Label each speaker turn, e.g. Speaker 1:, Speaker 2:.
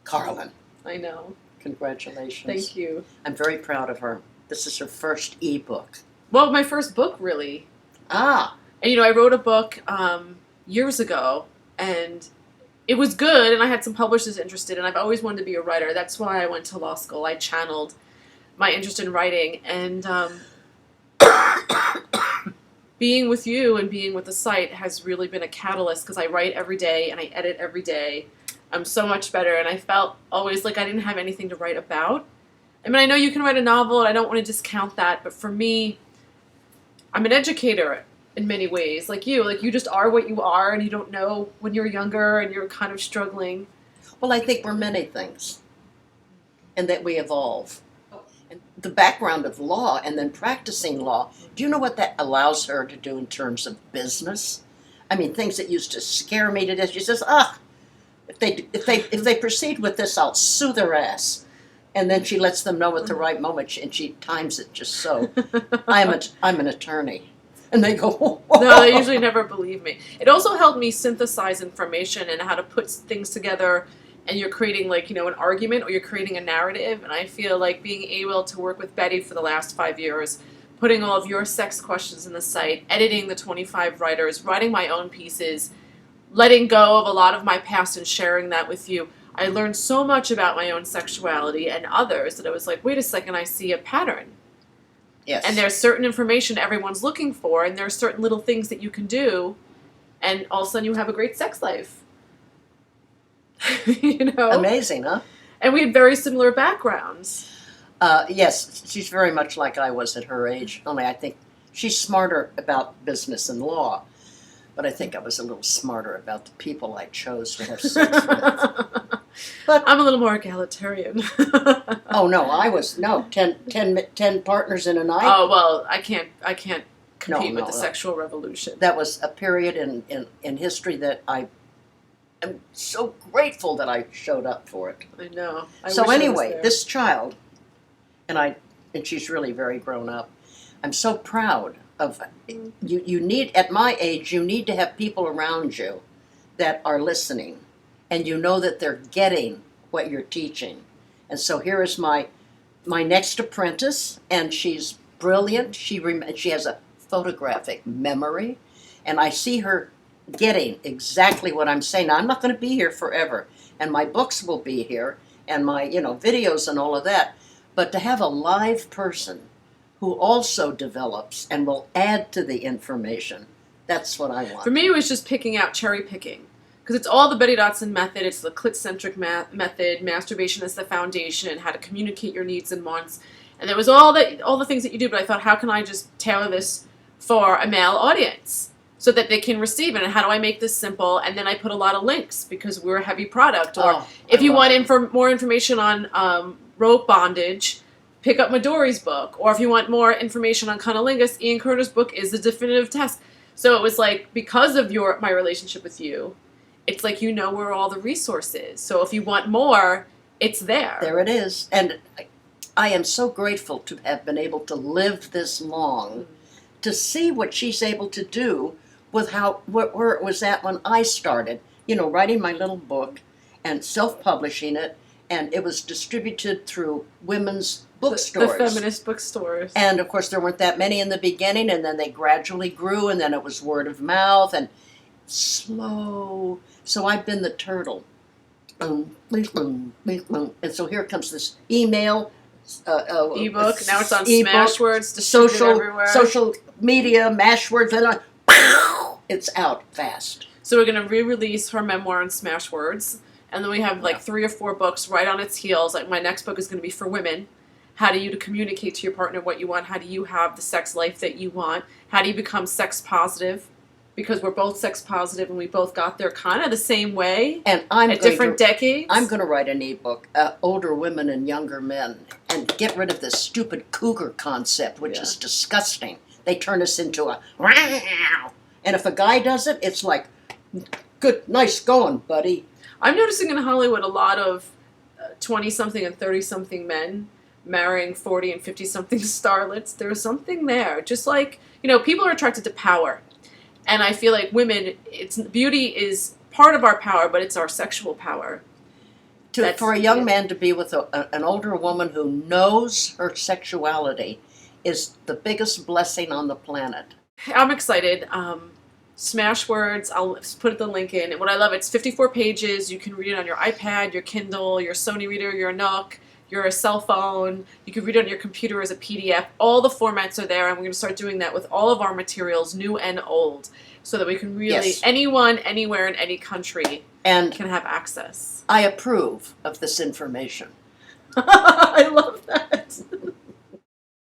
Speaker 1: Carlin.
Speaker 2: I know.
Speaker 1: Congratulations.
Speaker 2: Thank you.
Speaker 1: I'm very proud of her. This is her first ebook.
Speaker 2: Well, my first book, really.
Speaker 1: Ah.
Speaker 2: And, I wrote a book years ago, and it was good, and I had some publishers interested, and I've always wanted to be a writer. That's why I went to law school. I channeled my interest in writing, and being with you and being with the site has really been a catalyst, because I write every day and I edit every day. I'm so much better, and I felt always like I didn't have anything to write about. I mean, I know you can write a novel, and I don't want to discount that, but for me, I'm an educator in many ways. Like you just are what you are, and you don't know when you're younger and you're kind of struggling.
Speaker 1: Well, I think we're many things, and that we evolve. And the background of law and then practicing law, do you know what that allows her to do in terms of business? I mean, things that used to scare me to death. She says, if they proceed with this, I'll sue their ass. And then she lets them know at the right moment, and she times it just so. I'm an attorney. And they go, whoa.
Speaker 2: No, they usually never believe me. It also helped me synthesize information and how to put things together, and you're creating an argument, or you're creating a narrative. And I feel like being able to work with Betty for the last 5 years, putting all of your sex questions in the site, editing the 25 writers, writing my own pieces, letting go of a lot of my past and sharing that with you. I learned so much about my own sexuality and others that I was like, wait a second, I see a pattern.
Speaker 1: Yes.
Speaker 2: And there's certain information everyone's looking for, and there's certain little things that you can do, and all of a sudden you have a great sex life.
Speaker 1: Amazing, huh?
Speaker 2: And we had very similar backgrounds.
Speaker 1: Yes, she's very much like I was at her age, only I think she's smarter about business and law. But I think I was a little smarter about the people I chose to have sex with.
Speaker 2: But I'm a little more egalitarian.
Speaker 1: Oh no, I was 10 partners in a night.
Speaker 2: Oh well, I can't compete with the sexual revolution.
Speaker 1: That was a period in history that I am so grateful that I showed up for it.
Speaker 2: I know.
Speaker 1: So anyway, this child, and she's really very grown up. I'm so proud of you. You need, at my age, you need to have people around you that are listening, and you know that they're getting what you're teaching. And so here is my next apprentice, and she's brilliant. She has a photographic memory, and I see her getting exactly what I'm saying. Now, I'm not going to be here forever, and my books will be here, and my videos and all of that. But to have a live person who also develops and will add to the information, that's what I want.
Speaker 2: For me, it was just picking out, cherry picking. Because it's all the Betty Dotson method, it's the clit-centric method, masturbation is the foundation, how to communicate your needs and wants. And there was all the things that you do, but I thought, how can I just tailor this for a male audience so that they can receive it? And how do I make this simple? And then I put a lot of links, because we're a heavy product. Or if you want more information on rope bondage, pick up Midori's book. Or if you want more information on cunnilingus, Ian Carter's book is the definitive test. So it was like, because of my relationship with you, it's like where all the resources. So if you want more, it's there.
Speaker 1: There it is. And I am so grateful to have been able to live this long, to see what she's able to do with where it was at when I started, writing my little book and self-publishing it, and it was distributed through women's bookstores.
Speaker 2: The feminist bookstores.
Speaker 1: And of course there weren't that many in the beginning, and then they gradually grew, and then it was word of mouth, and slow. So I've been the turtle. And so here comes this email.
Speaker 2: Ebook. Now it's on
Speaker 1: ebook,
Speaker 2: Smashwords,
Speaker 1: social media, Mashwords, and it's out fast.
Speaker 2: So we're going to re-release her memoir on Smashwords, and then we have 3 or 4 books right on its heels. Like my next book is going to be for women. How do you communicate to your partner what you want? How do you have the sex life that you want? How do you become sex positive? Because we're both sex positive, and we both got there kind of the same way,
Speaker 1: and
Speaker 2: at different decades.
Speaker 1: I'm going to write an ebook, older women and younger men, and get rid of this stupid cougar concept, which is disgusting. They turn us into a wow. And if a guy does it, it's like, good, nice going, buddy.
Speaker 2: I'm noticing in Hollywood a lot of 20-something and 30-something men marrying 40 and 50-something starlets. There's something there. Just like, people are attracted to power. And I feel like women, beauty is part of our power, but it's our sexual power.
Speaker 1: For a young man to be with an older woman who knows her sexuality is the biggest blessing on the planet.
Speaker 2: I'm excited. Smash Words, I'll put the link in. And what I love, it's 54 pages. You can read it on your iPad, your Kindle, your Sony Reader, your Nook, your cell phone. You can read it on your computer as a PDF. All the formats are there, and we're going to start doing that with all of our materials, new and old, so that we can really, anyone, anywhere, in any country
Speaker 1: and
Speaker 2: can have access.
Speaker 1: I approve of this information.
Speaker 2: I love that.